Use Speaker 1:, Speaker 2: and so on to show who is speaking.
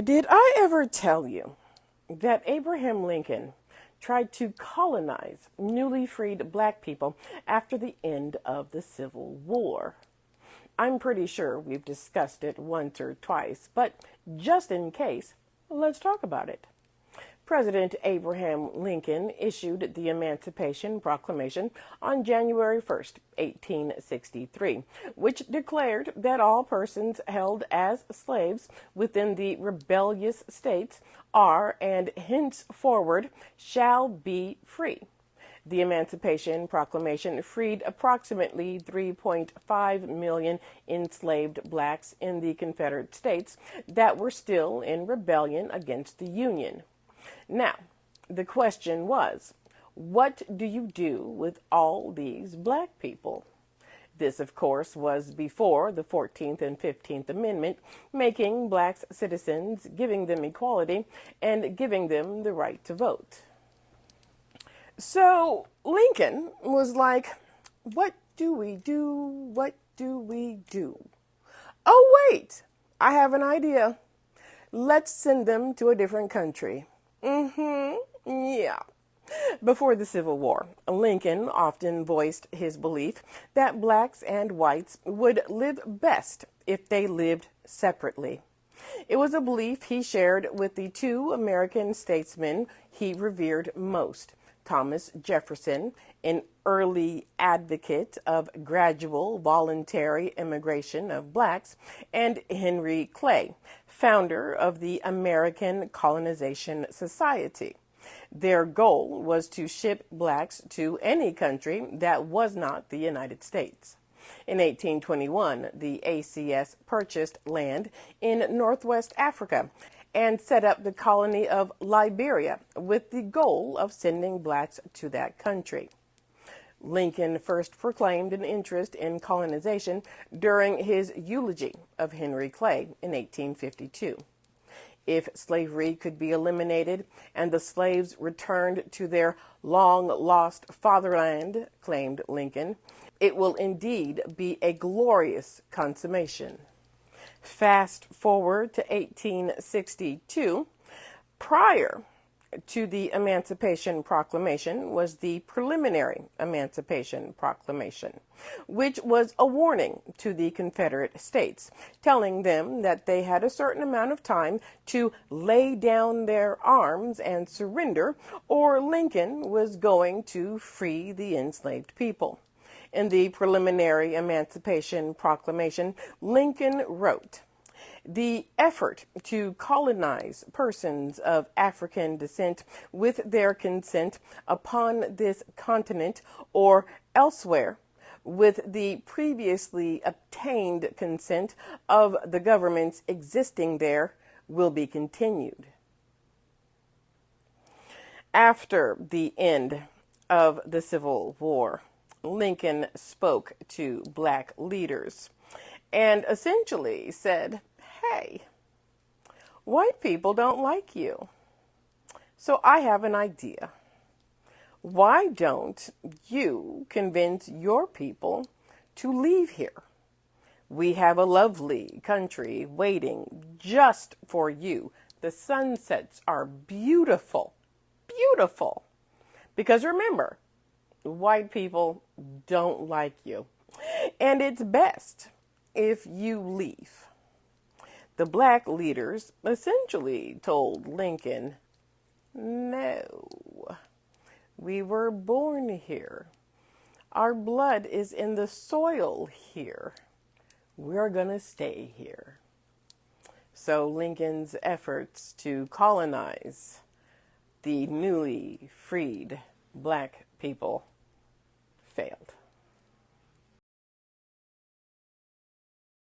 Speaker 1: Did I ever tell you that Abraham Lincoln tried to colonize newly freed black people after the end of the Civil War? I'm pretty sure we've discussed it once or twice, but just in case, let's talk about it. President Abraham Lincoln issued the Emancipation Proclamation on January 1st, 1863, which declared that all persons held as slaves within the rebellious states are and henceforward shall be free. The Emancipation Proclamation freed approximately 3.5 million enslaved blacks in the Confederate States that were still in rebellion against the Union. Now, the question was, what do you do with all these black people? This, of course, was before the 14th and 15th Amendment, making blacks citizens, giving them equality, and giving them the right to vote. So Lincoln was like, what do we do? What do we do? Oh, wait, I have an idea. Let's send them to a different country. Yeah. Before the Civil War, Lincoln often voiced his belief that blacks and whites would live best if they lived separately. It was a belief he shared with the two American statesmen he revered most, Thomas Jefferson, an early advocate of gradual voluntary immigration of blacks, and Henry Clay, founder of the American Colonization Society. Their goal was to ship blacks to any country that was not the United States. In 1821, the ACS purchased land in Northwest Africa and set up the colony of Liberia with the goal of sending blacks to that country. Lincoln first proclaimed an interest in colonization during his eulogy of Henry Clay in 1852. If slavery could be eliminated and the slaves returned to their long-lost fatherland, claimed Lincoln, it will indeed be a glorious consummation. Fast forward to 1862. Prior to the Emancipation Proclamation was the Preliminary Emancipation Proclamation, which was a warning to the Confederate States, telling them that they had a certain amount of time to lay down their arms and surrender, or Lincoln was going to free the enslaved people. In the Preliminary Emancipation Proclamation, Lincoln wrote, "The effort to colonize persons of African descent with their consent upon this continent or elsewhere with the previously obtained consent of the governments existing there will be continued." After the end of the Civil War, Lincoln spoke to black leaders and essentially said, "Hey, white people don't like you. So I have an idea. Why don't you convince your people to leave here? We have a lovely country waiting just for you. The sunsets are beautiful, beautiful. Because remember, white people don't like you. And it's best if you leave." The black leaders essentially told Lincoln, "No, we were born here. Our blood is in the soil here. We're going to stay here." So Lincoln's efforts to colonize the newly freed black people failed.